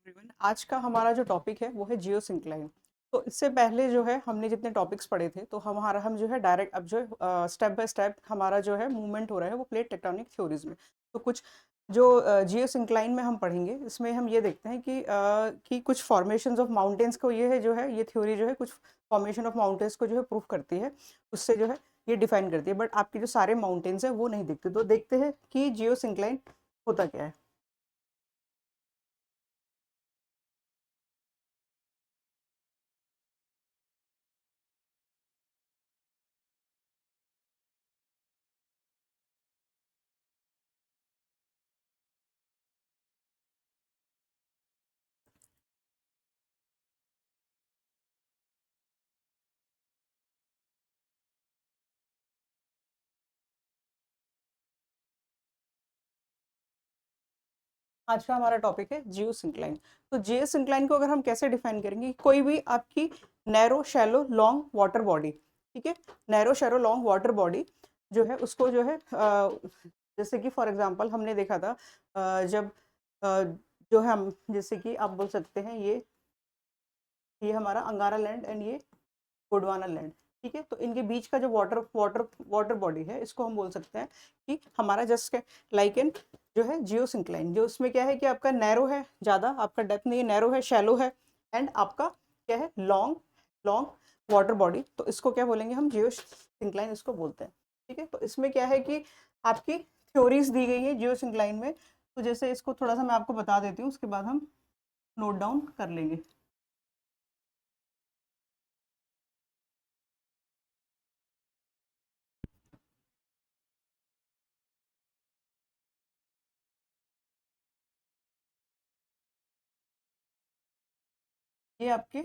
Everyone, आज का हमारा जो टॉपिक है वो है जियो सिंक्लाइन। तो इससे पहले जो है हमने जितने टॉपिक्स पढ़े थे तो हम जो है डायरेक्ट अब जो है स्टेप बाय स्टेप हमारा जो है मूवमेंट हो रहा है वो प्लेट टेक्टोनिक थ्योरीज में। तो कुछ जो जियो सिंक्लाइन में हम पढ़ेंगे इसमें हम ये देखते हैं कि कुछ फॉर्मेशंस ऑफ माउंटेन्स को ये है जो है ये थ्योरी जो है कुछ फॉर्मेशन ऑफ माउंटेन्स को जो है प्रूफ करती है। उससे जो है ये डिफाइन करती है, बट आपके जो सारे माउंटेन्स हैं वो नहीं दिखते। तो देखते हैं कि जियो सिंक्लाइन होता क्या है। आज का हमारा टॉपिक है जियो सिंक्लाइन। तो जियो सिंक्लाइन को अगर हम कैसे डिफाइन करेंगे, कोई भी आपकी narrow shallow long water body, ठीक है, narrow shallow long water body जो है उसको जो है जैसे कि फॉर एग्जांपल हमने देखा था जब अ, जो है हम जैसे कि आप बोल सकते हैं ये हमारा अंगारा लैंड एंड ये गोंडवाना लैंड, ठीक है। तो इनके बीच का जो वाटर वाटर वाटर बॉडी है इसको हम बोल सकते हैं कि हमारा जस्ट लाइक एन जो है जियो सिंक्लाइन, जो उसमें क्या है कि आपका नैरो है, ज़्यादा आपका डेप्थ नहीं है, नैरो है, शैलो है, एंड आपका क्या है, लॉन्ग लॉन्ग वाटर बॉडी। तो इसको क्या बोलेंगे हम, जियो सिंक्लाइन इसको बोलते हैं, ठीक है। तो इसमें क्या है कि आपकी थ्योरीज दी गई है जियो सिंक्लाइन में। तो जैसे इसको थोड़ा सा मैं आपको बता देती हूँ, उसके बाद हम नोट डाउन कर लेंगे। ये आपके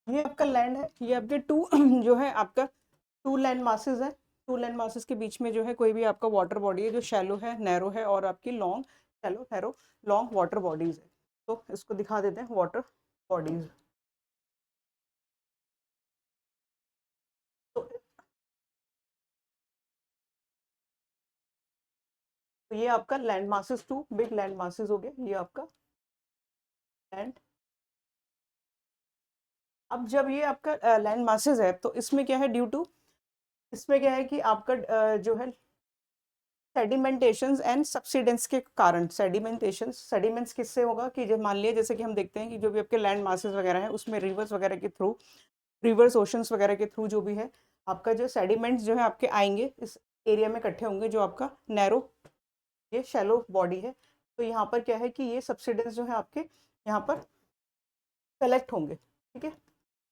ये आपका लैंड है, ये आपके टू जो है आपका टू लैंड मासेस है। टू लैंड मासेस के बीच में जो है कोई भी आपका वाटर बॉडी है जो शैलो है, नैरो है, और आपकी long shallow narrow long water bodies है। तो इसको दिखा देते हैं वाटर बॉडीज। तो, तो ये आपका land masses, two big land masses हो गए, ये आपका लैंड। अब जब ये आपका लैंड मासेस है तो इसमें क्या है, ड्यू टू इसमें क्या है कि आपका जो है सेडिमेंटेशंस एंड सब्सिडेंस के कारण, सेडिमेंट्स किससे होगा कि जब मान लिया जैसे कि हम देखते हैं कि जो भी आपके लैंड मासेस वगैरह है उसमें रिवर्स वगैरह के थ्रू, रिवर्स ओशंस वगैरह के थ्रू जो भी है आपका जो सेडिमेंट्स जो है आपके आएंगे इस एरिया में इकट्ठे होंगे, जो आपका नैरो ये शैलो बॉडी है। तो यहाँ पर क्या है कि ये सब्सिडेंस जो है आपके यहाँ पर कलेक्ट होंगे, ठीक है।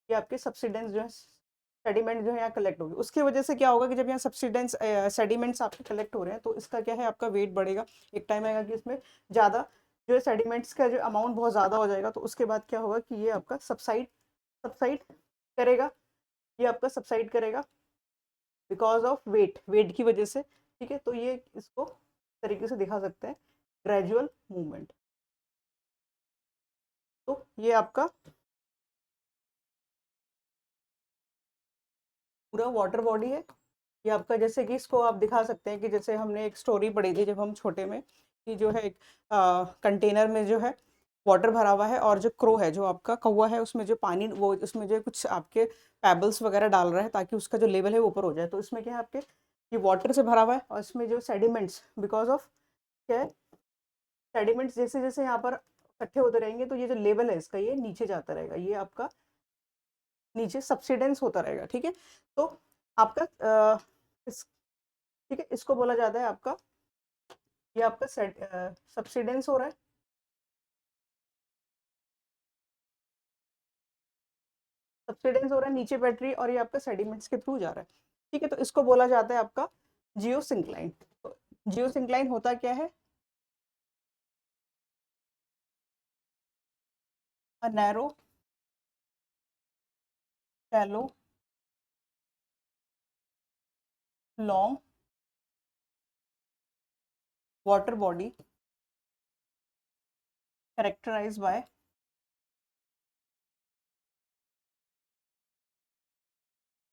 ये आपके सब्सिडेंस जो है सेडिमेंट जो है यहाँ कलेक्ट होगी। उसकी वजह से क्या होगा कि जब यहाँ सब्सिडेंस सेडिमेंट्स आपके कलेक्ट हो रहे हैं तो इसका क्या है, आपका वेट बढ़ेगा। एक टाइम आएगा कि इसमें ज़्यादा जो है सेडिमेंट्स का जो अमाउंट बहुत ज़्यादा हो जाएगा। तो उसके बाद क्या होगा कि ये आपका सबसाइड सबसाइड करेगा, ये आपका सबसाइड करेगा बिकॉज ऑफ वेट की वजह से, ठीक है। तो ये इसको तरीके से दिखा सकते हैं, ग्रेजुअल मूवमेंट। तो ये आपका पूरा वाटर बॉडी है। ये आपका जैसे कि इसको आप दिखा सकते हैं कि जैसे हमने एक स्टोरी पढ़ी थी जब हम छोटे में, कि जो है एक कंटेनर में जो है वाटर भरा हुआ है, और जो क्रो है, जो आपका कौवा है, उसमें जो पानी वो उसमें जो कुछ आपके पेबल्स वगैरह डाल रहा है ताकि उसका जो लेवल है वो ऊपर हो जाए। तो इसमें क्या है, आपके ये वाटर से भरा हुआ है, और इसमें जो सेडिमेंट्स बिकॉज ऑफ क्या है, सेडिमेंट्स जैसे जैसे यहाँ पर इकट्ठे होते रहेंगे तो ये जो लेवल है इसका ये नीचे जाता रहेगा, ये आपका नीचे सब्सिडेंस होता रहेगा, ठीक है। तो आपका इस ठीक है, इसको बोला जाता है आपका, ये आपका सब्सिडेंस हो रहा है, सब्सिडेंस हो रहा है नीचे बैटरी, और ये आपका सेडिमेंट्स के थ्रू जा रहा है, ठीक है। तो इसको बोला जाता है आपका जियो सिंक्लाइन। तो जियो सिंक्लाइन होता क्या है, a narrow shallow long water body characterised by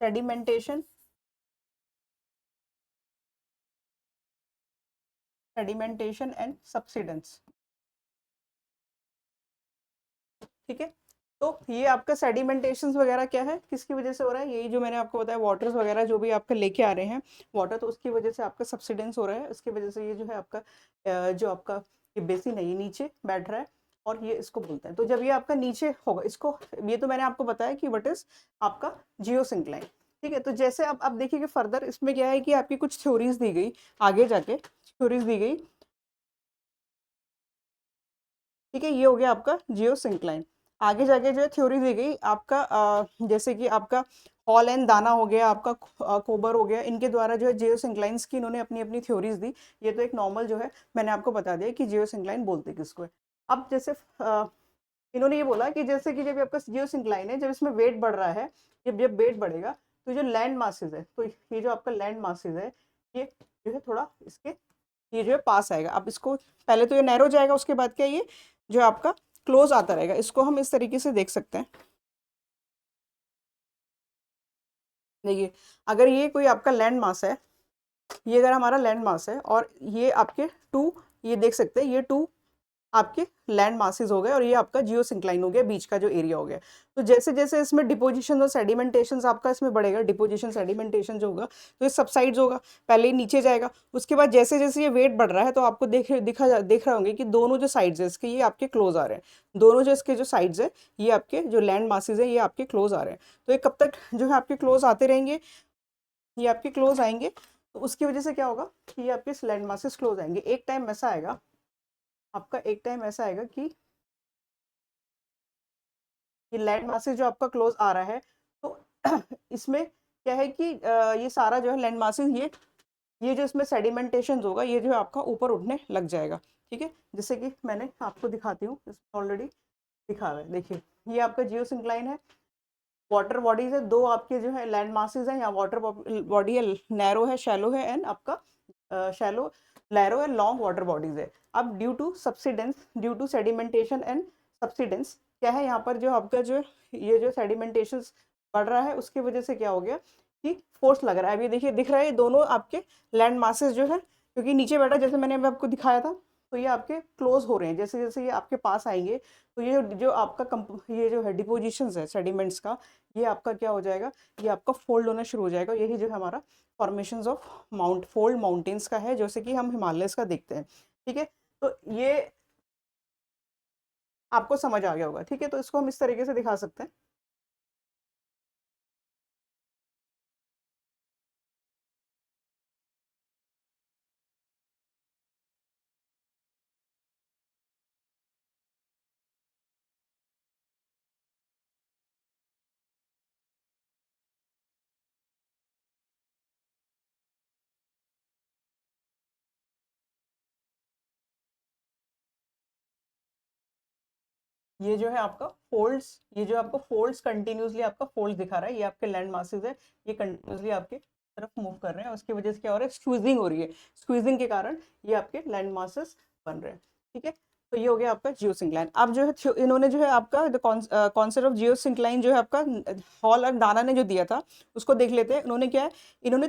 sedimentation sedimentation and subsidence. ठीक है, तो ये आपका सेडिमेंटेशंस वगैरह क्या है, किसकी वजह से हो रहा है, यही जो मैंने आपको बताया वाटर्स वगैरह जो भी आपके लेके आ रहे हैं वाटर, तो उसकी वजह से आपका सब्सिडेंस हो रहा है, उसकी वजह से ये जो है आपका जो आपका ये बेसिन है ये नीचे बैठ रहा है और ये इसको बोलते हैं। तो जब ये आपका नीचे होगा इसको, ये तो मैंने आपको बताया कि व्हाट इज आपका जियोसिंक्लाइन। ठीक है, तो जैसे अब देखिए कि फर्दर इसमें क्या है कि आपकी कुछ थ्योरीज दी गई, आगे जाके थ्योरीज दी गई। ठीक है, ये हो गया आपका जियोसिंक्लाइन। आगे जाके जो है थ्योरी दी गई आपका जैसे कि आपका हॉल एंड दाना हो गया, आपका कोबर हो गया, इनके द्वारा जो है जियोसिंक्लाइंस की इन्होंने अपनी अपनी थ्योरीज दी। ये तो एक नॉर्मल जो है मैंने आपको बता दिया कि जियोसिंक्लाइन बोलते किसको है। अब जैसे इन्होंने ये बोला कि जैसे कि जब आपका जियोसिंक्लाइन है, जब इसमें वेट बढ़ रहा है, जब जब वेट बढ़ेगा तो जो लैंड मासेज है, तो ये जो आपका लैंड मासेज है ये जो है थोड़ा इसके ये जो है पास आएगा। अब इसको पहले तो ये नैरो जाएगा, उसके बाद क्या ये जो आपका क्लोज आता रहेगा। इसको हम इस तरीके से देख सकते हैं। देखिए, अगर ये कोई आपका लैंड मास है, ये अगर हमारा लैंड मास है और ये आपके टू, ये देख सकते हैं ये टू आपके लैंड मासेस हो गए और ये आपका जियोसिंक्लाइन हो गया, बीच का जो एरिया हो गया। तो जैसे जैसे इसमें डिपोजिशन और सेडिमेंटेशन आपका इसमें बढ़ेगा, डिपोजिशन सेडिमेंटेशन जो होगा तो ये सबसाइड्स होगा, पहले ही नीचे जाएगा, उसके बाद जैसे जैसे ये वेट बढ़ रहा है तो आपको देख रहे होंगे कि दोनों जो साइड्स है इसके ये आपके क्लोज आ रहे हैं। दोनों जो इसके जो साइड्स है ये आपके जो लैंड मासेस है ये आपके क्लोज आ रहे हैं। तो ये कब तक जो है आपके क्लोज आते रहेंगे, ये आपके क्लोज आएंगे। तो उसकी वजह से क्या होगा कि ये आपके लैंड मासेस क्लोज आएंगे। एक टाइम ऐसा आएगा आपका, एक टाइम ऐसा आएगा कि ये लैंड मासेस जो आपका क्लोज आ रहा है, तो इसमें क्या है कि ये सारा जो है लैंड मासेस ये जो इसमें सेडिमेंटेशन होगा ये जो है आपका ऊपर उठने लग जाएगा। ठीक है, जैसे कि मैंने आपको दिखाती हूँ, इसमें ऑलरेडी दिखा हुआ है। देखिए, ये आपका जियोसिंक्लाइन है, वाटर बॉडीज है, दो आपके जो है लैंड मासेस हैं, या वाटर बॉडी है, नैरो है, शैलो है, एंड आपका शैलो नैरो है, लॉन्ग वाटर बॉडीज है। अब due to subsidence, due to sedimentation and subsidence क्या है, यहाँ पर जो आपका जो ये जो सेडिमेंटेशन बढ़ रहा है उसकी वजह से क्या हो गया कि फोर्स लग रहा है। अभी देखिए दिख रहा है, ये दोनों आपके लैंड मासेस जो है, क्योंकि नीचे बैठा जैसे मैंने अभी आपको दिखाया था, तो ये आपके क्लोज हो रहे हैं। जैसे जैसे ये आपके पास आएंगे तो ये जो आपका ये जो है डिपोजिशन है सेडिमेंट्स का, ये आपका क्या हो जाएगा, ये आपका फोल्ड होना शुरू हो जाएगा। यही जो है हमारा formations of mount fold mountains का है, जैसे कि हम हिमालयस का देखते हैं। ठीक है, तो ये आपको समझ आ गया होगा। ठीक है, तो इसको हम इस तरीके से दिखा सकते हैं। ये जो है आपका फोल्ड्स, ये जो आपको फोल्ड्स कंटिन्यूसली आपका फोल्ड्स दिखा रहा है, ये आपके लैंड मासेस है, ये कंटिन्यूसली आपके तरफ मूव कर रहे हैं। उसकी वजह से क्या हो रहा है, स्क्वीजिंग हो रही है, स्क्वीजिंग के कारण ये आपके लैंड मासेस बन रहे हैं। ठीक है, तो ये हो गया आपका जियोसिंक्लाइन। अब जो है इन्होंने जो है आपका कॉन्सेप्ट ऑफ जियोसिंक्लाइन जो है आपका हॉल और दाना ने जो दिया था उसको देख लेते हैं। इन्होंने क्या है, इन्होंने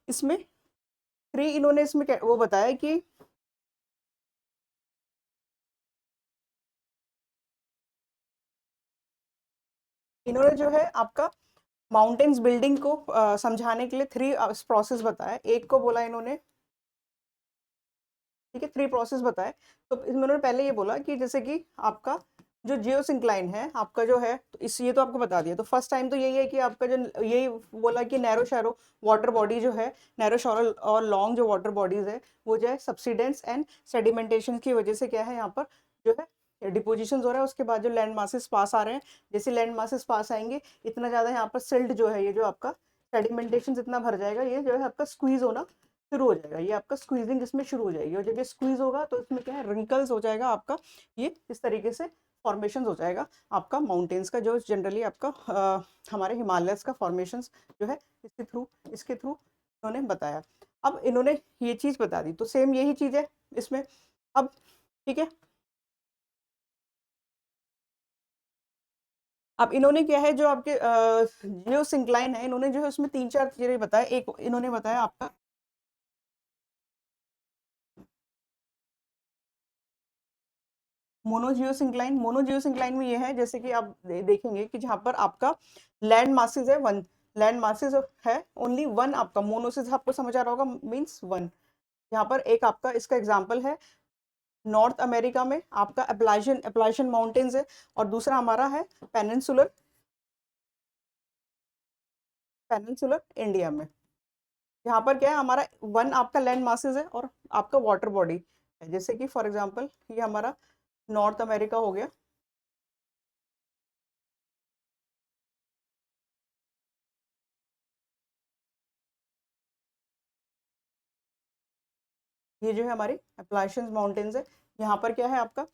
इसमें थ्री इन्होंने इसमें वो बताया कि इन्होंने जो है आपका माउंटेन्स बिल्डिंग को समझाने के लिए थ्री प्रोसेस बताया। एक को बोला इन्होंने, ठीक है, थ्री प्रोसेस बताए। तो इन्होंने पहले ये बोला कि जैसे कि आपका जो जियोसिंक्लाइन है आपका जो है, तो इस ये तो आपको बता दिया। तो फर्स्ट टाइम तो यही है कि आपका जो यही बोला कि नैरो शैरो वाटर बॉडी जो है, नैरो शैरो और लॉन्ग जो वाटर बॉडीज है वो जो है सब्सिडेंस एंड सेडिमेंटेशन की वजह से क्या है यहाँ पर जो है डिपोजिशन हो रहा है। उसके बाद जो लैंड मासेस पास आ रहे हैं, जैसे लैंड मासेस पास आएंगे इतना ज़्यादा यहाँ पर सिल्ट जो है, ये जो आपका सेडिमेंटेशन इतना भर जाएगा, ये जो है आपका स्क्वीज होना शुरू हो जाएगा। ये आपका स्क्वीजिंग इसमें शुरू हो जाएगी, और जब ये स्क्वीज होगा तो इसमें क्या है, रिंकल्स हो जाएगा आपका, ये इस तरीके से फॉर्मेशन हो जाएगा आपका माउंटेन्स का, जो जनरली आपका हमारे हिमालयस का फॉर्मेशन जो है इसके थ्रू इन्होंने बताया। अब इन्होंने ये चीज़ बता दी, तो सेम यही चीज़ है इसमें। अब ठीक है, अब इन्होंने क्या है जो आपके जियो सिंक्लाइन है, इन्होंने जो है उसमें तीन चार चीजें बताया। एक इन्होंने बताया आपका मोनो जियोसिंक्लाइन में ये है, जैसे कि आप देखेंगे कि जहाँ पर आपका लैंड मासेस है वन, लैंड मासेस है ओनली वन, आपका मोनो से आपको समझ आ रहा होगा मीन्स वन। यहाँ पर एक आपका इसका एग्जाम्पल है नॉर्थ अमेरिका में आपका अपलाचियन माउंटेन्स है, और दूसरा हमारा है पेनिनसुलर इंडिया में। यहाँ पर क्या है हमारा वन आपका लैंड मासेस है और आपका वाटर बॉडी है, जैसे कि फॉर एग्जांपल ये हमारा नॉर्थ अमेरिका हो गया, ये जो है हमारी अपलाचियन माउंटेन्स है। यहाँ पर क्या है आपका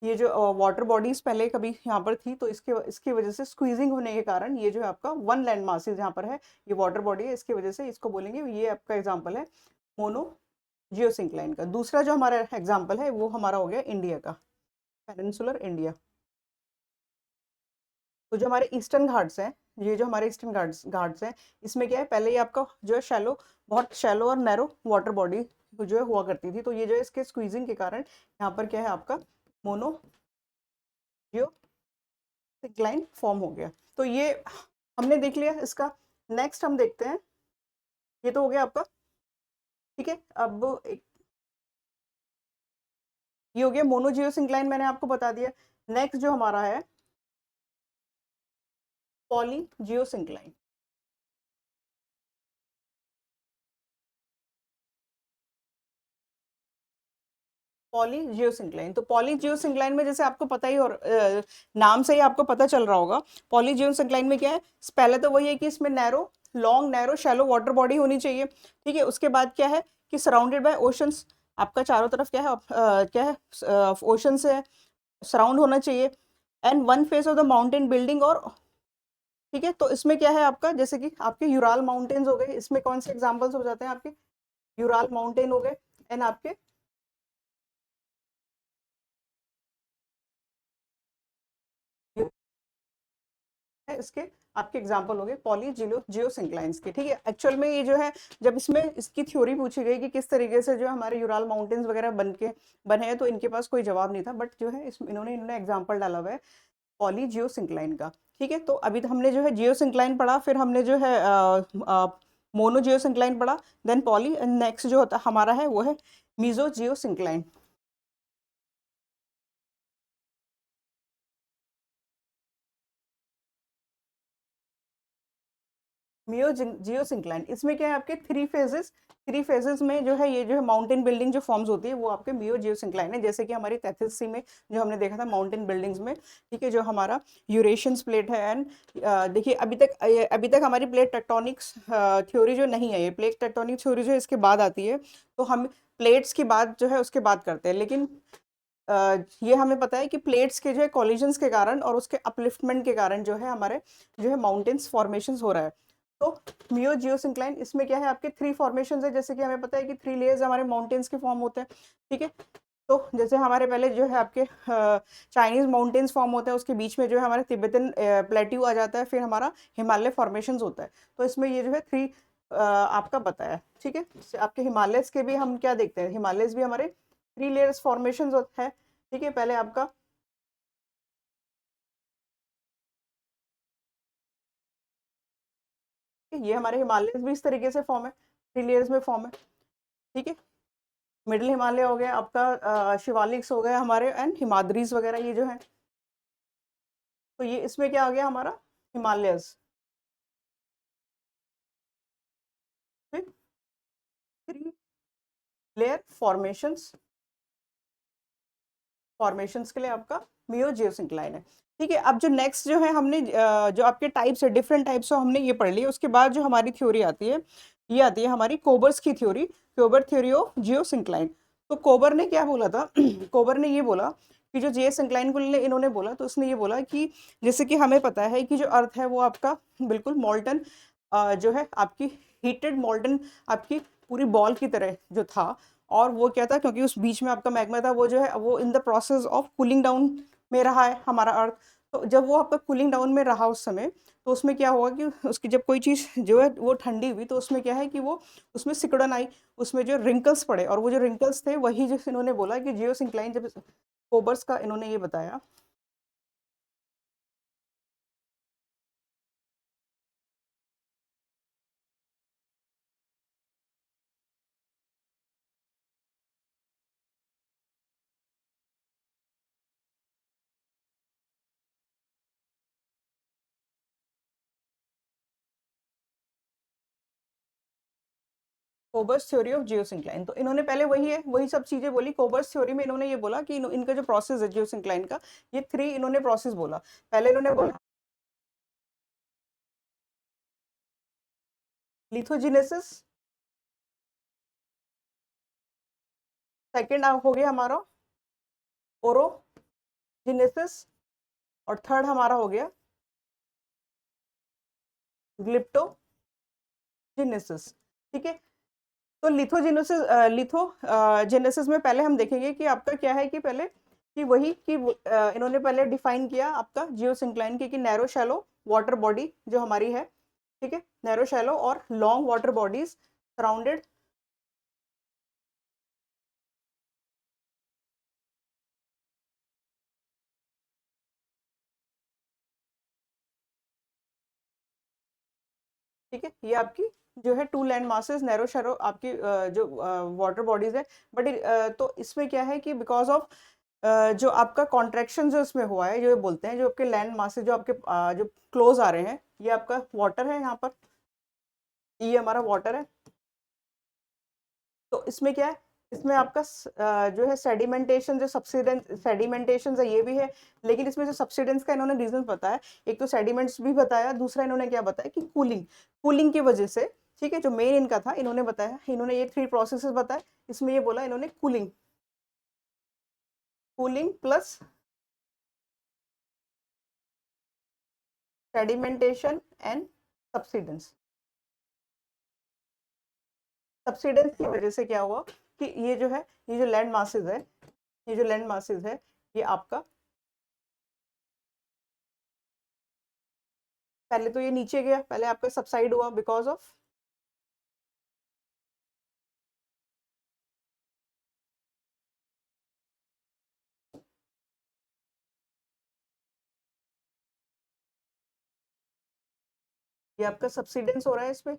ये जो वाटर बॉडीज पहले कभी यहाँ पर थी, तो इसकी वजह से स्क्वीजिंग होने के कारण ये जो है आपका वन लैंड मासेस यहाँ पर है, ये वाटर बॉडी है, इसकी वजह से इसको बोलेंगे, ये आपका एग्जाम्पल है मोनो जियोसिंक्लाइन का। दूसरा जो हमारा एग्जाम्पल है वो हमारा हो गया इंडिया का, पेनिनसुलर इंडिया। तो जो हमारे ईस्टर्न घाट्स हैं, ये जो हमारे ईस्टर्न घाट्स हैं, इसमें क्या है पहले ही आपका जो है शैलो, बहुत शैलो और नैरो वाटर बॉडी जो है हुआ करती थी, तो ये जो है इसके स्क्वीजिंग के कारण यहाँ पर क्या है आपका मोनो जियो सिंक्लाइन फॉर्म हो गया। तो ये हमने देख लिया इसका। नेक्स्ट हम देखते हैं, ये तो हो गया आपका, ठीक है। अब एक ये हो गया मोनो जियो सिंक्लाइन, मैंने आपको बता दिया। नेक्स्ट जो हमारा है पॉली जियो सिंक्लाइन। पॉली जियोसिंक्लाइन, तो पॉली जियोसिंक्लाइन में जैसे आपको पता ही, और नाम से ही आपको पता चल रहा होगा पॉली जियोसिंक्लाइन में क्या है, पहले तो वही है कि इसमें narrow, long narrow shallow water body होनी चाहिए, ठीक है। उसके बाद क्या है कि सराउंडेड बाय ओशंस, आपका चारों तरफ क्या है क्या है ओशन से सराउंड होना चाहिए, and one face of the mountain building, और ठीक है। तो इसमें क्या है आपका, जैसे कि आपके यूराल माउंटेन्स हो गए, इसमें कौन से एग्जाम्पल्स हो जाते हैं आपके, यूराल माउंटेन हो गए, एंड आपके है इसके आपके एग्जाम्पल हो गए पॉली जियोसिंक्लाइंस के, ठीक है। एक्चुअल में ये जो है जब इसमें इसकी थ्योरी पूछी गई कि किस तरीके से जो हमारे यूराल माउंटेन्स वगैरह बने हैं, तो इनके पास कोई जवाब नहीं था, बट जो है इन्होंने एग्जाम्पल डाला हुआ है पॉली जियोसिंक्लाइन का, ठीक है। तो अभी तो हमने जो है जियोसिंक्लाइन पढ़ा, फिर हमने जो है मोनो जियोसिंक्लाइन पढ़ा, देन पॉली, नेक्स्ट जो होता हमारा है वो है मीजो जियोसिंक्लाइन। मियो जियोसिंक्लाइन, इसमें क्या है आपके थ्री फेजेस में जो है ये जो है माउंटेन बिल्डिंग जो फॉर्म्स होती है वो आपके मियो जियोसिंक्लाइन है, जैसे कि हमारी 33C में जो हमने देखा था माउंटेन बिल्डिंग्स में, ठीक है। जो हमारा यूरेशियंस प्लेट है, एंड देखिए अभी तक हमारी प्लेट टेक्टोनिक्स थ्योरी जो नहीं है, ये प्लेट टेक्टोनिक थ्योरी जो है इसके बाद आती है, तो हम प्लेट्स की बात जो है उसके बाद करते हैं, लेकिन ये हमें पता है कि प्लेट्स के जो है कॉलिजन्स के कारण और उसके अपलिफ्टमेंट के कारण जो है हमारे जो है माउंटेन्स फॉर्मेशंस हो रहा है। तो मियो जियोसिंक्लाइन इसमें क्या है आपके थ्री फॉर्मेशंस है, जैसे कि हमें पता है कि थ्री लेयर्स हमारे माउंटेन्स के फॉर्म होते हैं, ठीक है। तो जैसे हमारे पहले जो है आपके चाइनीज माउंटेन्स फॉर्म होते हैं, उसके बीच में जो है हमारे तिब्बतन प्लेट्यू आ जाता है, फिर हमारा हिमालय फॉर्मेशंस होता है, तो इसमें ये जो है थ्री आपका बताया, ठीक है। आपके हिमालयस के भी हम क्या देखते हैं, हिमालयस भी हमारे थ्री लेयर्स फॉर्मेशन है, ठीक है। पहले आपका ये हमारे हिमालयस भी इस तरीके से फॉर्म है, थ्री लेयर्स में फॉर्म है, ठीक है। मिडिल हिमालय हो गया आपका, शिवालिक्स हो गया हमारे, एंड हिमाद्रीज वगैरह ये जो है, तो ये इसमें क्या आ गया हमारा हिमालयस, थ्री लेयर फॉर्मेशंस के लिए आपका मियो जियोसिंक्लाइन है, ठीक है। अब जो नेक्स्ट जो है हमने जो आपके टाइप्स है, डिफरेंट टाइप्स हमने ये पढ़ लिए, उसके बाद जो हमारी थ्योरी आती है, ये आती है हमारी कोबर्स की थ्योरी, कोबर थ्योरी ऑफ जियोसिंक्लाइन। तो कोबर ने क्या बोला था कोबर ने ये बोला कि जो जियोसिंक्लाइन को इन्होंने बोला, तो उसने ये बोला कि जैसे कि हमें पता है कि जो अर्थ है वो आपका बिल्कुल मॉल्टन जो है आपकी हीटेड मॉल्टन आपकी पूरी बॉल की तरह जो था, और वो क्या था, क्योंकि उस बीच में आपका मैग्मा था, वो जो है वो in the process of cooling down में रहा है हमारा अर्थ। तो जब वो आपका कूलिंग डाउन में रहा उस समय, तो उसमें क्या हुआ कि उसकी जब कोई चीज़ जो है वो ठंडी हुई, तो उसमें क्या है कि वो उसमें सिकुड़न आई, उसमें जो रिंकल्स पड़े, और वो जो रिंकल्स थे वही जो इन्होंने बोला कि जियोसिंक्लाइन जब कोबर्स का इन्होंने ये बताया, कोबर्स थ्योरी ऑफ जियोसिंक्लाइन। तो इन्होंने पहले वही है, वही सब चीजें बोली। कोबर्स थ्योरी में इन्होंने ये बोला कि इनका जो प्रोसेस है जियोसिंक्लाइन का, ये 3 इन्होंने प्रोसेस बोला। पहले इन्होंने बोला लिथोजिनेसिस, सेकंड हो गया हमारा ओरोजिनेसिस, और थर्ड हमारा हो गया ग्लिप्टोजिनेसिस। ठीक है, तो लिथोजेनेसिस में पहले हम देखेंगे कि आपका क्या है, कि पहले कि वही कि इन्होंने पहले डिफाइन किया आपका जियोसिंक्लाइन की, कि नैरो शैलो वाटर बॉडी जो हमारी है, ठीक है, नैरो शैलो और लॉन्ग वाटर बॉडीज सराउंडेड, ठीक है, ये आपकी जो है 2 लैंड मासेस नैरो शैलो आपकी जो वाटर बॉडीज है। बट तो इसमें क्या है कि बिकॉज ऑफ जो आपका कॉन्ट्रैक्शन जो इसमें हुआ है, जो बोलते हैं जो आपके लैंड मासेस जो आपके जो क्लोज आ रहे हैं, ये आपका वाटर है, यहाँ पर ये हमारा वाटर है। तो इसमें क्या है, इसमें आपका जो है सेडिमेंटेशन, जो सब्सिडेंस सेडिमेंटेशन है ये भी है, लेकिन इसमें जो सब्सिडेंस का इन्होंने रीजन बताया, एक तो सेडिमेंट्स भी बताया, दूसरा इन्होंने क्या बताया कि कूलिंग, कूलिंग की वजह से, ठीक है, जो मेन इनका था इन्होंने बताया, इन्होंने ये 3 प्रोसेसेस बताए, इसमें ये बोला इन्होंने cooling, cooling plus sedimentation and subsidence. Subsidence की वजह से क्या हुआ कि ये जो है, ये जो लैंड मासेस है, ये जो लैंड मासेस है, ये आपका पहले तो ये नीचे गया, पहले आपका सबसाइड हुआ बिकॉज ऑफ, ये आपका सब्सिडेंस हो रहा है इसमें,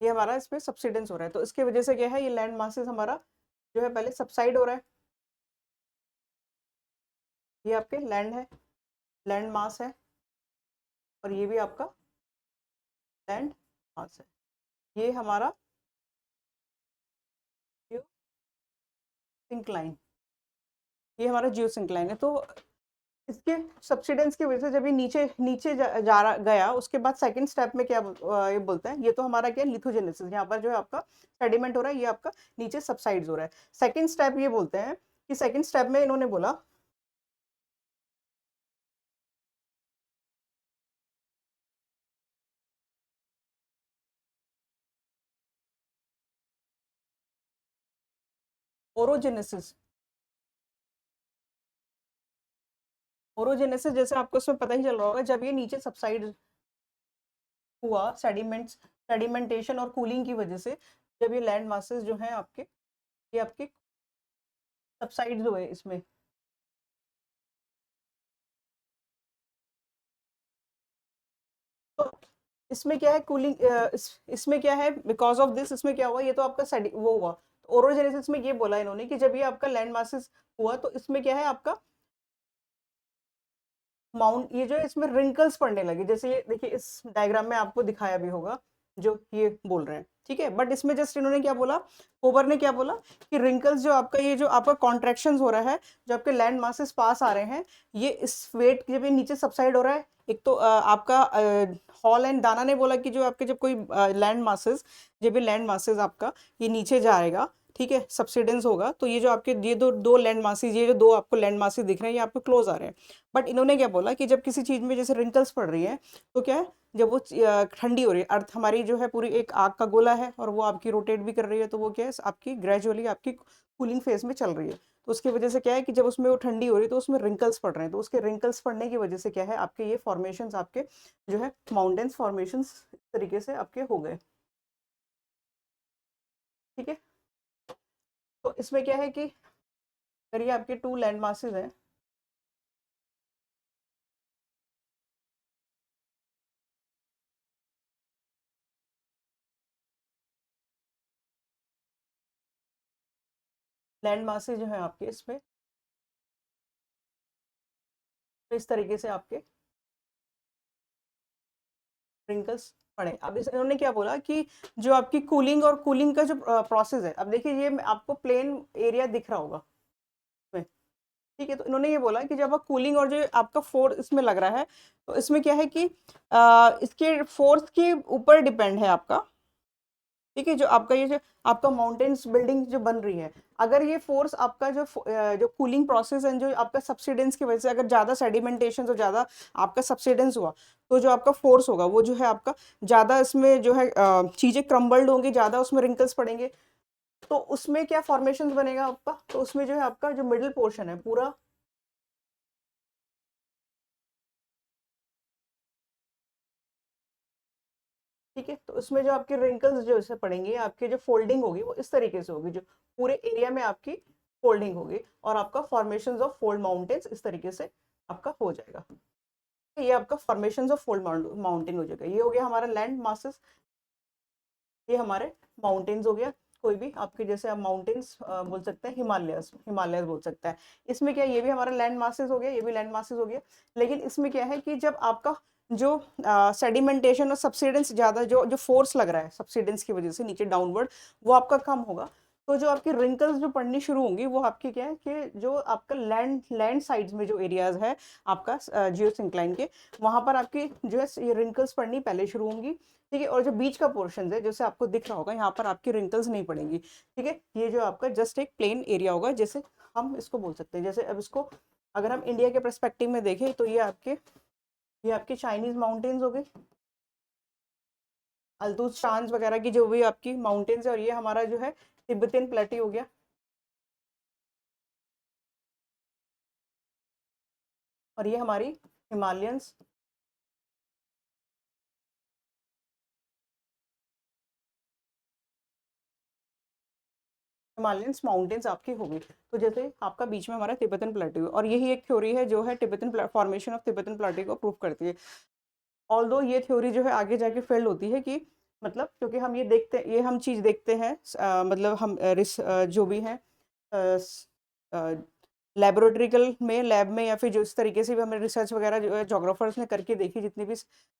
ये हमारा इसमें सब्सिडेंस हो रहा है। तो इसकी वजह से क्या है, ये लैंड मासेस हमारा जो है पहले सबसाइड हो रहा है, ये आपके लैंड है, लैंड मास है, और ये भी आपका लैंड मास है, ये हमारा जियो सिंक्लाइन, ये हमारा जियो सिंक्लाइन है। तो इसके सब्सिडेंस की वजह से जब ये नीचे नीचे गया, उसके बाद सेकंड स्टेप में क्या ये बोलते हैं, ये तो हमारा क्या है लिथोजेनेसिस, यहाँ पर जो है आपका सेडिमेंट हो रहा है, ये आपका नीचे सबसाइड्स हो रहा है। सेकंड स्टेप ये बोलते हैं कि सेकंड स्टेप में इन्होंने बोला ओरोजेनेसिस। ओरोजेनेसिस जैसे आपको उसमें पता ही चल रहा होगा, जब ये नीचे सबसाइड हुआ सेडिमेंट्स, सेडिमेंटेशन और कूलिंग की वजह से, जब ये लैंड मासेस जो हैं आपके, ये आपके सबसाइड्स हुए इसमें, तो इसमें क्या है कूलिंग, इसमें क्या है बिकॉज ऑफ दिस, इसमें क्या हुआ, ये तो आपका वो हुआ। ओरोजेनेसिस में ये बोला इन्होंने कि जब ये आपका लैंड मासेस हुआ, तो इसमें क्या है आपका माउंट, ये जो है इसमें रिंकल्स पड़ने लगे, जैसे ये देखिए इस डायग्राम में आपको दिखाया भी होगा जो ये बोल रहे हैं, ठीक है। बट इसमें जस्ट इन्होंने क्या बोला, कोबर ने क्या बोला कि रिंकल्स जो आपका, ये जो आपका कॉन्ट्रैक्शन हो रहा है, जो आपके लैंड मासेस पास आ रहे हैं, ये इस वेट जब ये नीचे सबसाइड हो रहा है, एक तो आपका हॉल एंड दाना ने बोला कि जो आपके जब कोई लैंड मासेस, जब ये लैंड मासेस आपका ये नीचे जाएगा, ठीक है, सब्सिडेंस होगा, तो ये जो आपके ये दो दो लैंड मासेस, ये जो दो आपको लैंड मासेस दिख रहे हैं, ये आपको क्लोज आ रहे हैं। बट इन्होंने क्या बोला कि जब किसी चीज में जैसे रिंकल्स पड़ रही है, तो क्या है, जब वो ठंडी हो रही है, अर्थ हमारी जो है पूरी एक आग का गोला है, और वो आपकी रोटेट भी कर रही है, तो वो क्या है आपकी ग्रेजुअली आपकी कूलिंग फेज में चल रही है। तो उसकी वजह से क्या है कि जब उसमें वो ठंडी हो रही है, तो उसमें रिंकल्स पड़ रहे हैं, तो उसके रिंकल्स पड़ने की वजह से क्या है, आपके ये फॉर्मेशन आपके जो है माउंटेन्स फॉर्मेशन इस तरीके से आपके हो गए, ठीक है। तो इसमें क्या है कि अगर ये आपके 2 लैंड मासेस हैं, लैंड मासेस जो है आपके इसमें तो इस तरीके से आपके रिंकल्स पड़े। अब इन्होंने क्या बोला कि जो आपकी कूलिंग और कूलिंग का जो प्रोसेस है, अब देखिए ये आपको प्लेन एरिया दिख रहा होगा इसमें, ठीक है। तो इन्होंने ये बोला कि जब आप कूलिंग और जो आपका फोर्स इसमें लग रहा है, तो इसमें क्या है कि इसके फोर्स के ऊपर डिपेंड है आपका, ठीक है। जो आपका ये जो आपका माउंटेन्स बिल्डिंग जो बन रही है, अगर ये फोर्स आपका जो कूलिंग प्रोसेस है, जो आपका सब्सिडेंस की वजह से अगर ज्यादा सेडिमेंटेशन और ज्यादा आपका सब्सिडेंस हुआ, तो जो आपका फोर्स होगा वो जो है आपका ज्यादा इसमें जो है चीजें क्रम्बल्ड होंगी, ज्यादा उसमें रिंकल्स पड़ेंगे। तो उसमें क्या फॉर्मेशन बनेगा आपका, तो उसमें जो है आपका जो मिडिल पोर्शन है पूरा, ठीक है। तो उसमें जो आपके रिंकल्स जो इसे पड़ेंगे, आपकी जो फोल्डिंग होगी वो इस तरीके से होगी, जो पूरे एरिया में आपकी फोल्डिंग होगी, और आपका फॉर्मेशन ऑफ फोल्ड माउंटेन्स इस तरीके से आपका हो जाएगा। तो ये आपका फॉर्मेशन ऑफ फोल्ड माउंटेन हो जाएगा। ये हो गया हमारा लैंड मासेस, ये हमारे माउंटेन्स हो गया। कोई भी आपके जैसे आप माउंटेन्स बोल सकते हैं, हिमालयस हिमालयस बोल सकता है। इसमें क्या, ये भी हमारा लैंड मासेस हो गया, ये भी लैंड मासेस हो गया। लेकिन इसमें क्या है कि जब आपका जो सेडिमेंटेशन और सब्सिडेंस ज्यादा, जो जो फोर्स लग रहा है सब्सिडेंस की वजह से नीचे डाउनवर्ड, वो आपका कम होगा, तो जो आपकी रिंकल्स जो पड़नी शुरू होंगी वो आपकी क्या है कि जो आपका लैंड लैंड साइड्स में जो एरियाज है आपका जियो सिंक्लाइन के, वहां पर आपकी जो है ये रिंकल्स पड़नी पहले शुरू होंगी, ठीक है। और जो बीच का पोर्शन है जैसे आपको दिख रहा होगा, यहाँ पर आपकी रिंकल्स नहीं पड़ेंगी, ठीक है। ये जो आपका जस्ट एक प्लेन एरिया होगा, जैसे हम इसको बोल सकते हैं। जैसे अब इसको अगर हम इंडिया के परस्पेक्टिव में देखें, तो ये आपके चाइनीज माउंटेन्स हो गए, अल्तुज शांस वगैरह की जो भी आपकी माउंटेन्स है, और ये हमारा जो है तिब्बतियन प्लेटी हो गया, और ये हमारी हिमालयंस हिमालयंस माउंटेन्स आपकी होगी। तो जैसे आपका बीच में हमारा तिब्बतन प्लेट्यू, और यही एक थ्योरी है जो है Tibetan formation of Tibetan plateau को प्रूव करती है। ऑल्दो ये थ्योरी जो है आगे जाके फेल होती है कि मतलब, क्योंकि हम ये देखते, ये हम चीज देखते हैं, मतलब हम जो भी हैं लेबोरेटरिकल में, लैब में, या फिर जो इस तरीके से भी हमने रिसर्च वगैरह जो है जोग्राफर्स ने करके देखी, जितनी भी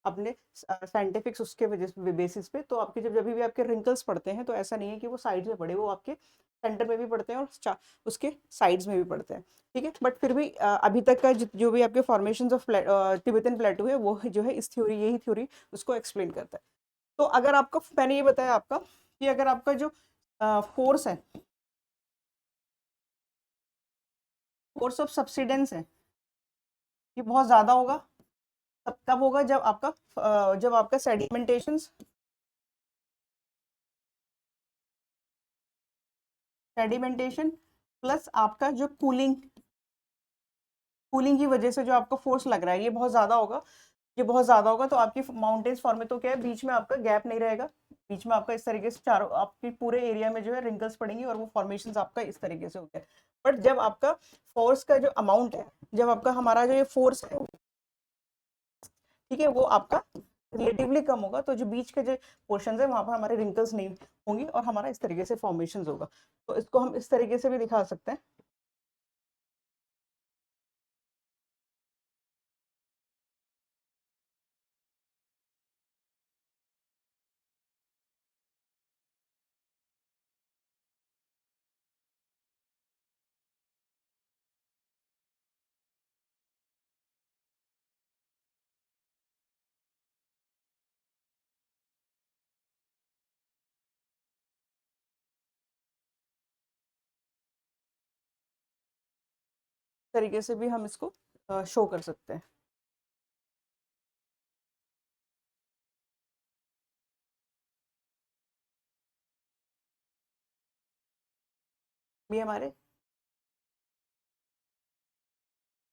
अपने साइंटिफिक्स उसके वजह बेसिस पे, तो आपके जब भी आपके रिंकल्स पड़ते हैं, तो ऐसा नहीं है कि वो साइड में पड़े, वो आपके सेंटर में भी पड़ते हैं और उसके साइड्स में भी पड़ते हैं, ठीक है। बट फिर भी अभी तक का जो भी आपके फॉर्मेशन ऑफ तिब्बतन प्लेटू है, वो जो है इस थ्योरी, यही थ्योरी उसको एक्सप्लेन करता है। तो अगर आपका, मैंने ये बताया आपका कि अगर आपका जो फोर्स है, फोर्स ऑफ सब्सिडेंस है, ये बहुत ज्यादा होगा, तब कब होगा, जब आपका सेडिमेंटेशन सेडिमेंटेशन प्लस आपका जो कूलिंग कूलिंग की वजह से जो आपका फोर्स लग रहा है, ये बहुत ज्यादा होगा। ये बहुत ज्यादा होगा तो आपकी माउंटेन्स फॉर्म में, तो क्या है, बीच में आपका गैप नहीं रहेगा, बीच में आपका इस तरीके से चारों आपके पूरे एरिया में जो है रिंकल्स पड़ेंगी, और वो फॉर्मेशन आपका इस तरीके से हो गया। बट जब आपका फोर्स का जो अमाउंट है, जब आपका हमारा जो ये फोर्स है, ठीक है, वो आपका रिलेटिवली कम होगा, तो जो बीच के जो पोर्शन है वहां पर हमारे रिंकल्स नहीं होंगी, और हमारा इस तरीके से फॉर्मेशन होगा। तो इसको हम इस तरीके से भी दिखा सकते हैं। इस तरीके से भी हम इसको शो कर सकते हैं। भी हमारे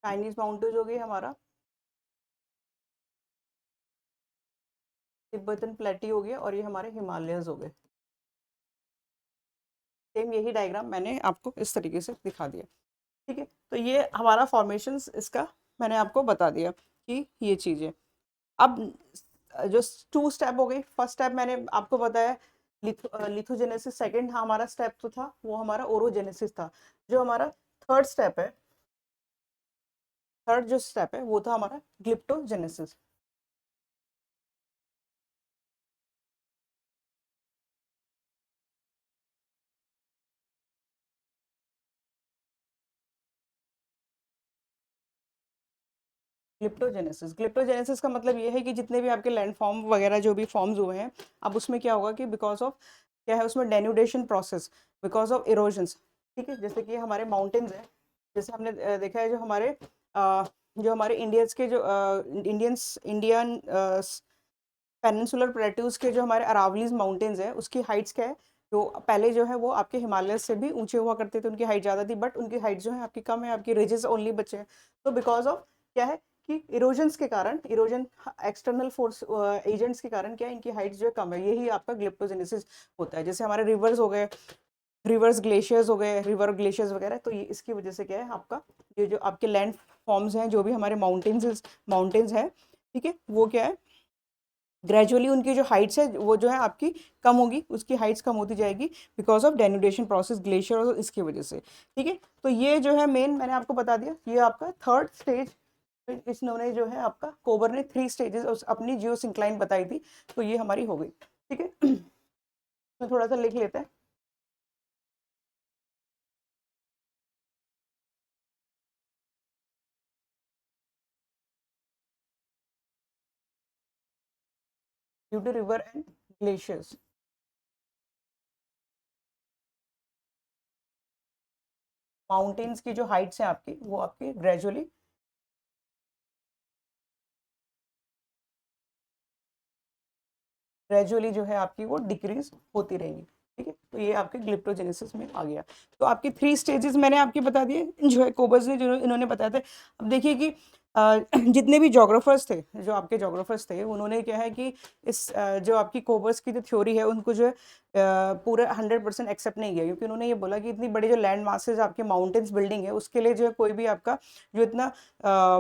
चाइनीज माउंटेन्स हो गई, हमारा तिब्बतन प्लेटी हो गया, और ये हमारे हिमालयंस हो गए। सेम यही डायग्राम मैंने आपको इस तरीके से दिखा दिया। ठीक है, तो ये हमारा फॉर्मेशंस इसका मैंने आपको बता दिया कि ये चीज़ें। अब जो 2 स्टेप हो गई, फर्स्ट स्टेप मैंने आपको बताया लिथोजेनेसिस, सेकंड हमारा स्टेप तो था वो हमारा ओरोजेनेसिस था। जो हमारा थर्ड स्टेप है, थर्ड जो स्टेप है वो था हमारा ग्लिप्टोजेनेसिस। ग्लिप्टोजेनेसिस, ग्लिप्टोजेनेसिस का मतलब ये है कि जितने भी आपके लैंड फॉर्म वगैरह जो भी फॉर्म्स हुए हैं, अब उसमें क्या होगा कि बिकॉज ऑफ क्या है उसमें denudation process, because of erosions. ठीक है, जैसे कि हमारे माउंटेन्स हैं, जैसे हमने देखा है जो हमारे इंडियंस के जो इंडियन पेनिनसुलर प्लेट्यूज के जो हमारे अरावलीज माउंटेन्स हैं उसकी हाइट्स क्या है, जो पहले जो है वो आपके हिमालय से भी ऊंचे हुआ करते थे, उनकी हाइट ज़्यादा थी, बट उनकी हाइट जो है आपकी कम है, आपकी रिजेस ओनली बचे हैं। तो बिकॉज ऑफ क्या है कि इरोजन्स के कारण, इरोजन एक्सटर्नल फोर्स एजेंट्स के कारण क्या है इनकी हाइट जो है कम है, यही आपका ग्लिप्टोजेनेसिस होता है। जैसे हमारे रिवर्स हो गए, रिवर्स ग्लेशियर्स हो गए, रिवर ग्लेशियर्स वगैरह, तो ये इसकी वजह से क्या है आपका ये जो आपके लैंड फॉर्म्स हैं, जो भी हमारे माउंटेन्स हैं, ठीक है, वो क्या है ग्रेजुअली उनकी जो हाइट्स है वो जो है आपकी कम होगी, उसकी हाइट्स कम होती जाएगी because of denudation process, glacier और इसकी वजह से। ठीक है, तो ये जो है मेन मैंने आपको बता दिया, ये आपका थर्ड स्टेज। इन्होंने जो है आपका कोबर ने 3 स्टेजेस अपनी जियो सिंक्लाइन बताई थी, तो ये हमारी हो गई। ठीक है, तो थोड़ा सा लिख लेते हैं। Due to river and glaciers, mountains की जो हाइट्स हैं आपकी वो आपकी ग्रेजुअली जो है आपकी वो डिक्रीज होती रहेंगी। ठीक है, तो ये आपके ग्लिप्टोजेनेसिस में आ गया। तो आपकी 3 स्टेजेस मैंने आपकी बता दिए, जो है कोबर्स ने जो इन्होंने बताया था। अब देखिए कि जितने भी जोग्राफर्स थे, जो आपके जोग्राफर्स थे, उन्होंने क्या है कि इस जो आपकी कोबर्स की जो थ्योरी है उनको जो है पूरा 100% एक्सेप्ट नहीं किया, क्योंकि उन्होंने ये बोला कि इतनी बड़ी जो लैंड मासेज आपके माउंटेन्स बिल्डिंग है उसके लिए जो है कोई भी आपका जो इतना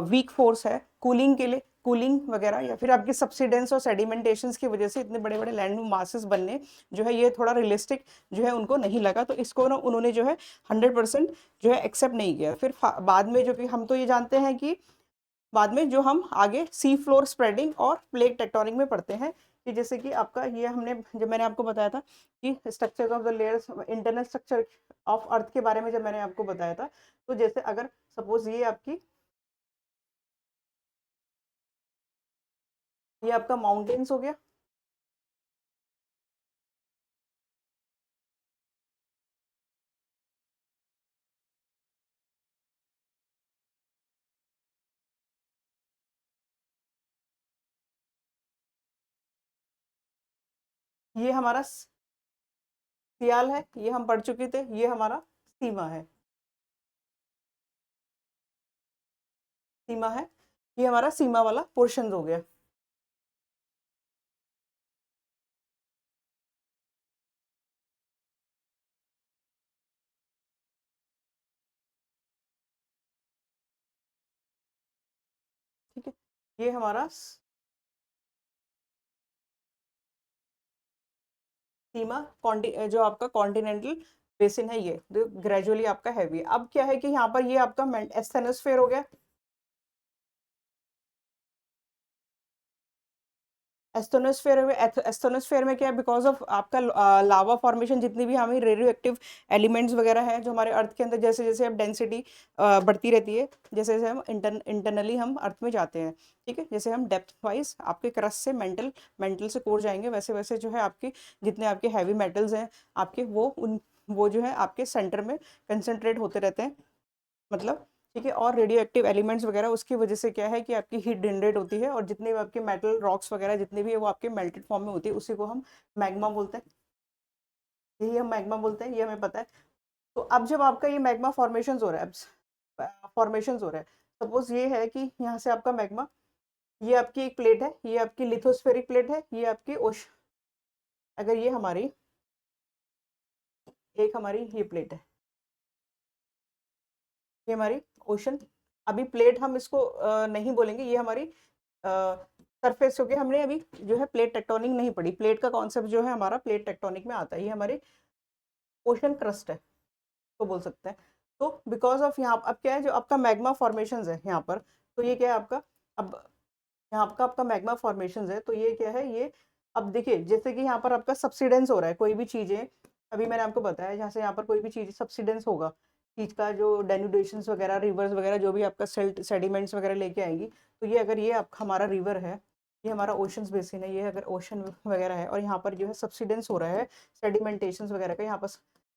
वीक फोर्स है कूलिंग के लिए, कूलिंग वगैरह या फिर आपके सब्सिडेंस और सेडिमेंटेशंस की वजह से इतने बड़े बड़े लैंड मासेस बनने जो है ये थोड़ा रियलिस्टिक जो है उनको नहीं लगा, तो इसको ना उन्होंने जो है 100% जो है एक्सेप्ट नहीं किया। फिर बाद में जो कि हम तो ये जानते हैं कि बाद में जो हम आगे सी फ्लोर स्प्रेडिंग और प्लेट टेक्टोनिक में पढ़ते हैं कि जैसे कि आपका ये हमने जब मैंने आपको बताया था कि structure of the layers, internal structure of earth के बारे में जब मैंने आपको बताया था, तो जैसे अगर सपोज ये आपका माउंटेन्स हो गया, ये हमारा सियाल है, ये हम पढ़ चुके थे, ये हमारा सीमा है, सीमा है, ये हमारा सीमा वाला पोर्शन हो गया। ठीक है, ये हमारा सीमा जो आपका कॉन्टिनेंटल बेसिन है, ये जो ग्रेजुअली आपका हैवी है। अब क्या है कि यहाँ पर ये आपका एस्थेनोस्फेयर हो गया। एस्थोनोस्फेयर में क्या है, बिकॉज ऑफ आपका लावा फॉर्मेशन, जितनी भी हमें रेडियो एक्टिव एलिमेंट्स वगैरह हैं जो हमारे अर्थ के अंदर, जैसे जैसे अब डेंसिटी बढ़ती रहती है, जैसे जैसे हम इंटरनली हम अर्थ में जाते हैं, ठीक है, जैसे हम डेप्थ वाइज आपके क्रस्ट से मेंटल से कोर जाएंगे, वैसे वैसे जो है आपके जितने आपके हैवी मेटल्स हैं आपके वो जो है आपके सेंटर में कंसंट्रेट होते रहते हैं, मतलब ठीक है। और रेडियो एक्टिव एलिमेंट्स वगैरह उसकी वजह से क्या है कि आपकी हीट जनरेट होती है, और जितने भी आपके मेटल रॉक्स वगैरह जितने भी है वो आपके मेल्टेड फॉर्म में होती है, उसी को हम मैग्मा बोलते हैं, यही हम मैग्मा बोलते हैं, ये हमें पता है। तो अब जब आपका ये मैग्मा फॉर्मेशन हो रहा है, अब फॉर्मेशन हो रहा है, सपोज ये है कि यहाँ से आपका मैग्मा, ये आपकी एक प्लेट है, ये आपकी लिथोस्फेरिक प्लेट है, ये आपकी ओश अगर ये हमारी एक हमारी ये प्लेट है, ये हमारी ओशन। अभी प्लेट हम इसको नहीं बोलेंगे, ये हमारी सरफेस, क्योंकि हमने अभी जो है प्लेट टेक्टोनिक नहीं पढ़ी। प्लेट का कॉन्सेप्ट जो है हमारा प्लेट टेक्टोनिक में आता है। ये हमारी ओशन क्रस्ट है तो बोल सकते हैं। तो बिकॉज ऑफ यहाँ अब क्या है, जो आपका मैग्मा फॉर्मेशन है यहाँ पर, तो ये क्या है आपका, अब यहाँ आपका मैग्मा फॉर्मेशन है, तो ये क्या है, ये अब देखिए जैसे कि यहाँ पर आपका सब्सिडेंस हो रहा है कोई भी चीज़ें, अभी मैंने आपको बताया जहाँ से यहाँ पर कोई भी चीज़ सब्सिडेंस होगा चीज़ का, जो डेन्यूडेशंस वगैरह, रिवर्स वगैरह, जो भी आपका सेडिमेंट्स वगैरह लेके आएंगी, तो ये अगर ये आपका हमारा रिवर है, ये हमारा ओशंस बेसिन है, ये अगर ओशन वगैरह है और यहाँ पर जो है सब्सिडेंस हो रहा है सेडिमेंटेशंस वगैरह का, यहाँ पर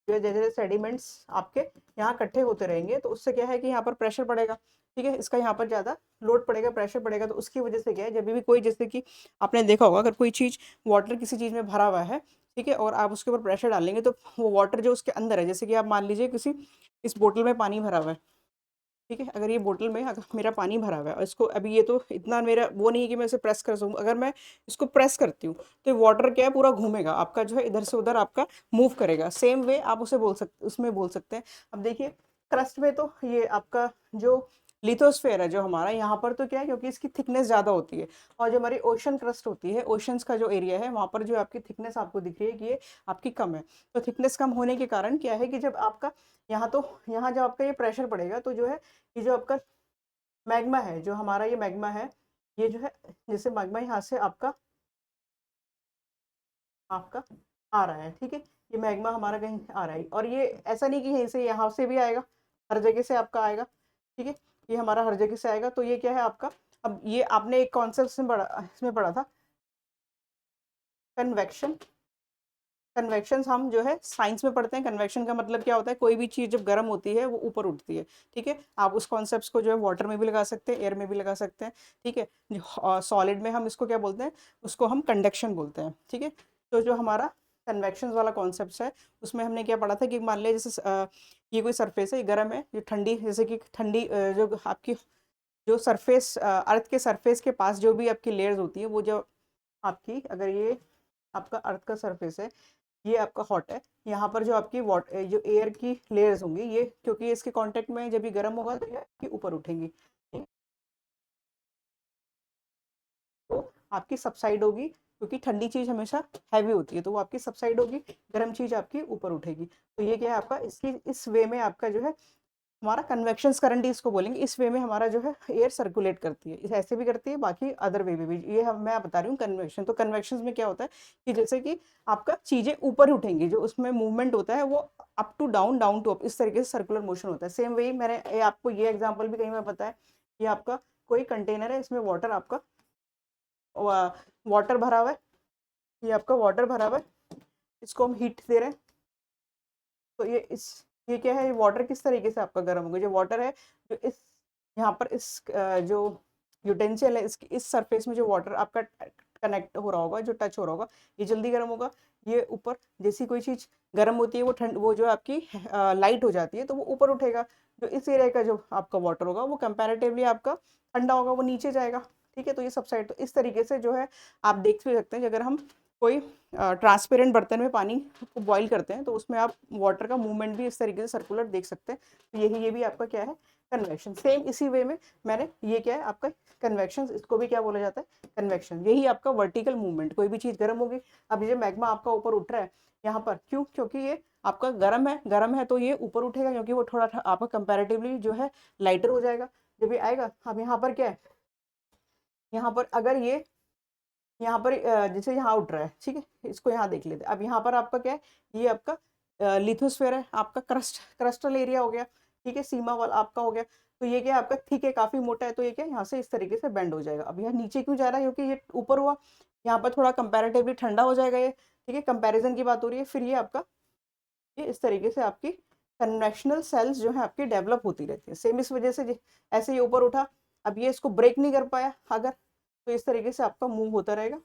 जो है जैसे जैसे सेडिमेंट्स आपके यहाँ इकट्ठे होते रहेंगे, तो उससे क्या है कि यहाँ पर प्रेशर पड़ेगा, ठीक है, इसका यहाँ पर ज़्यादा लोड पड़ेगा, प्रेशर पड़ेगा, तो उसकी वजह से क्या है, जब भी कोई, जैसे कि आपने देखा होगा अगर कोई चीज़, वाटर किसी चीज़ में भरा हुआ है, ठीक है, और आप उसके ऊपर प्रेशर डालेंगे तो वो वाटर जो उसके अंदर है, जैसे कि आप मान लीजिए किसी इस बोतल में पानी भरा हुआ है, ठीक है, अगर ये बोतल में अगर मेरा पानी भरा हुआ है और इसको अभी ये तो इतना मेरा वो नहीं है कि मैं इसे प्रेस कर सकूँ, अगर मैं इसको प्रेस करती हूँ तो वाटर क्या है पूरा घूमेगा आपका, जो है इधर से उधर आपका मूव करेगा। सेम वे आप उसे बोल सकते, उसमें बोल सकते हैं। अब देखिए क्रस्ट में तो ये आपका जो लिथोस्फेयर है जो हमारा, यहाँ पर तो क्या है, क्योंकि इसकी थिकनेस ज़्यादा होती है, और जो हमारी ओशन क्रस्ट होती है, ओशंस का जो एरिया है वहाँ पर जो आपकी थिकनेस आपको दिख रही है कि ये आपकी कम है। तो थिकनेस कम होने के कारण क्या है कि जब आपका यहाँ, तो यहाँ जब आपका ये प्रेशर पड़ेगा तो जो है ये जो आपका मैग्मा है, जो हमारा ये मैग्मा है, ये जो है जैसे मैग्मा यहाँ से आपका आपका आ रहा है, ठीक है, ये मैग्मा हमारा कहीं आ रहा है, और ये ऐसा नहीं कि यहीं से यहाँ से भी आएगा, हर जगह से आपका आएगा, ठीक है, ये हमारा हर जगह से आएगा। तो ये क्या है आपका, अब ये आपने एक कॉन्सेप्ट इसमें पढ़ा था, कन्वेक्शन। कन्वेक्शन हम जो है साइंस में पढ़ते हैं। कन्वेक्शन का मतलब क्या होता है, कोई भी चीज़ जब गर्म होती है वो ऊपर उठती है, ठीक है। आप उस कॉन्सेप्ट को जो है वाटर में भी लगा सकते हैं, एयर में भी लगा सकते हैं, ठीक है। सॉलिड में हम इसको क्या बोलते हैं, उसको हम कंडक्शन बोलते हैं, ठीक है। तो जो हमारा कन्वेक्शन वाला कॉन्सेप्ट है उसमें हमने क्या पढ़ा था कि मान लिया जैसे ये कोई सरफेस है, ये गर्म है, ये ठंडी, जैसे कि ठंडी जो आपकी जो सरफेस, अर्थ के सरफेस के पास जो भी आपकी लेयर्स होती है, वो जो आपकी, अगर ये आपका अर्थ का सरफेस है, ये आपका हॉट है, यहाँ पर जो आपकी जो एयर की लेयर्स होंगी, ये क्योंकि इसके कांटेक्ट में जब ये गर्म होगा तो ये आपकी ऊपर उठेंगी, तो आपकी सबसाइड होगी, क्योंकि ठंडी चीज हमेशा हैवी होती है, तो वो आपकी सबसाइड होगी, गर्म चीज आपकी ऊपर उठेगी। तो ये क्या है आपका, इसकी इस वे में आपका जो है हमारा कन्वेक्शन करंट इसको बोलेंगे, इस वे में हमारा जो है एयर सर्कुलेट करती है, इस ऐसे भी करती है, बाकी अदर वे में भी। ये हम मैं बता रही हूँ कन्वेक्शन। तो कन्वेक्शन में क्या होता है कि जैसे कि आपका चीजें ऊपर उठेंगी, जो उसमें मूवमेंट होता है वो up to down, down to up, इस तरीके से सर्कुलर मोशन होता है। सेम वही मैंने आपको ये एग्जाम्पल भी कहीं में बताया, ये आपका कोई कंटेनर है, इसमें वाटर आपका वाटर भरा हुआ है, ये आपका वाटर भरा हुआ है, इसको हम हीट दे रहे हैं, तो ये क्या है, ये वाटर किस तरीके से आपका गर्म होगा, जो वाटर है जो इस यहाँ पर इस जो यूटेंसियल है, इसकी इस सरफेस में जो वाटर आपका कनेक्ट हो रहा होगा, जो टच हो रहा होगा, ये जल्दी गर्म होगा। ये ऊपर जैसी कोई चीज़ गर्म होती है, वो ठंड, वो जो आपकी लाइट हो जाती है, तो वो ऊपर उठेगा। जो इस एरिया का जो आपका वाटर होगा वो कंपैरेटिवली आपका ठंडा होगा, वो नीचे जाएगा, ठीक है। तो ये सब साइड, तो इस तरीके से जो है आप देख भी सकते हैं, अगर हम कोई ट्रांसपेरेंट बर्तन में पानी को बॉईल करते हैं तो उसमें आप वाटर का मूवमेंट भी इस तरीके से सर्कुलर देख सकते हैं। तो ये भी आपका क्या है, कन्वेक्शन। सेम इसी वे में मैंने ये क्या है आपका कन्वेक्शन, इसको भी क्या बोला जाता है, कन्वेक्शन। यही आपका वर्टिकल मूवमेंट, कोई भी चीज़ गर्म होगी। अब ये मैग्मा आपका ऊपर उठ रहा है यहाँ पर, क्यों, क्योंकि ये आपका गर्म है तो ये ऊपर उठेगा, क्योंकि वो थोड़ा आपका कंपेरेटिवली जो है लाइटर हो जाएगा जब ये आएगा। अब यहाँ पर क्या है, यहाँ पर अगर ये यहाँ पर जैसे यहाँ उठ रहा है, ठीक है, इसको यहाँ देख लेते हैं। अब यहाँ पर आपका क्या है, ये आपका लिथोस्फेयर है, आपका क्रस्टल एरिया हो गया, ठीक है, सीमा वाला आपका हो गया। तो ये क्या है आपका थिक है, काफी मोटा है, तो ये क्या है यहाँ से इस तरीके से बेंड हो जाएगा। अब यहाँ नीचे क्यों जा रहा है, क्योंकि ये ऊपर हुआ, यहाँ पर थोड़ा कंपेरेटिवली ठंडा हो जाएगा ये, ठीक है, कंपेरिजन की बात हो रही है। फिर ये आपका ये इस तरीके से आपकी कन्वेक्शनल सेल्स जो है आपकी डेवलप होती रहती है। सेम इस वजह से ऐसे ही ऊपर उठा, अब ये इसको ब्रेक नहीं कर पाया अगर, तो इस तरीके से आपका मूव होता रहेगा,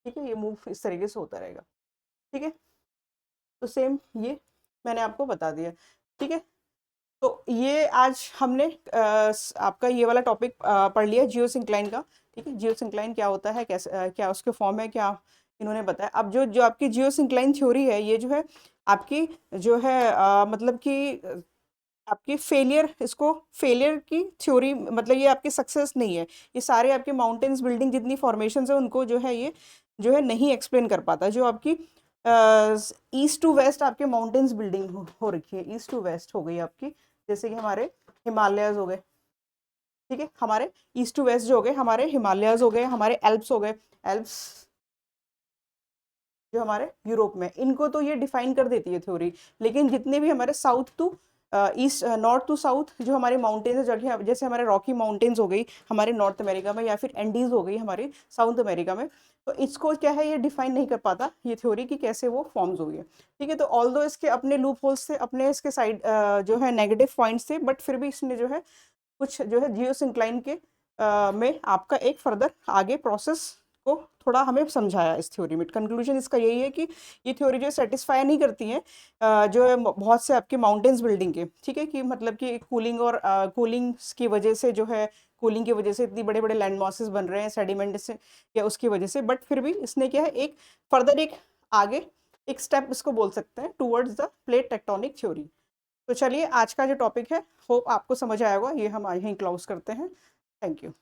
ठीक है, ये मूव इस तरीके से होता रहेगा, ठीक है। तो सेम ये मैंने आपको बता दिया, ठीक है। तो ये आज हमने आपका ये वाला टॉपिक पढ़ लिया जियोसिंक्लाइन का, ठीक है। जियोसिंक्लाइन क्या होता है, कैसे क्या उसके फॉर्म है, क्या इन्होंने बताया। अब जो जो आपकी जियोसिंक्लाइन थ्योरी है, ये जो है आपकी जो है मतलब कि आपकी फेलियर, इसको फेलियर की थ्योरी, मतलब ये आपकी सक्सेस नहीं है। ये सारे आपके माउंटेन्स बिल्डिंग जितनी फॉर्मेशन है उनको जो है ये जो है नहीं एक्सप्लेन कर पाता। जो आपकी ईस्ट टू वेस्ट आपके माउंटेन्स बिल्डिंग हो रखी है, ईस्ट टू वेस्ट हो गई आपकी, जैसे कि हमारे हिमालयाज हो गए, ठीक है, हमारे ईस्ट टू वेस्ट जो हो गए, हमारे हिमालयाज हो गए, हमारे एल्प्स हो गए, एल्प्स जो हमारे यूरोप में, इनको तो ये डिफाइन कर देती है थ्योरी। लेकिन जितने भी हमारे south to east, north to south जो हमारे माउंटेन्स है, जगह जैसे हमारे रॉकी माउंटेन्स हो गई हमारे नॉर्थ अमेरिका में, या फिर एंडीज हो गई हमारी साउथ अमेरिका में, तो इसको क्या है ये डिफाइन नहीं कर पाता ये थ्योरी की कैसे वो फॉर्म्स हुई है। ठीक है, तो ऑल्दो इसके अपने लूप होल्स थे, अपने इसके साइड जो है नेगेटिव पॉइंट्स थे, बट फिर भी इसने जो है कुछ जो है जियोसिंक्लाइन के में आपका एक फर्दर आगे प्रोसेस को थोड़ा हमें समझाया इस थ्योरी में। कंक्लूजन इसका यही है कि ये थ्योरी जो सेटिस्फाई नहीं करती है जो है बहुत से आपके माउंटेन्स बिल्डिंग के, ठीक है, कि मतलब कि कूलिंग और कूलिंग की वजह से जो है, कूलिंग की वजह से इतनी बड़े बड़े लैंड मॉसेस बन रहे हैं सेडिमेंट से या उसकी वजह से, बट फिर भी इसने क्या है एक फर्दर एक आगे एक स्टेप इसको बोल सकते हैं towards the plate tectonic theory. तो चलिए आज का जो टॉपिक है होप आपको समझ आया होगा, ये हम यहीं क्लोज करते हैं। Thank you.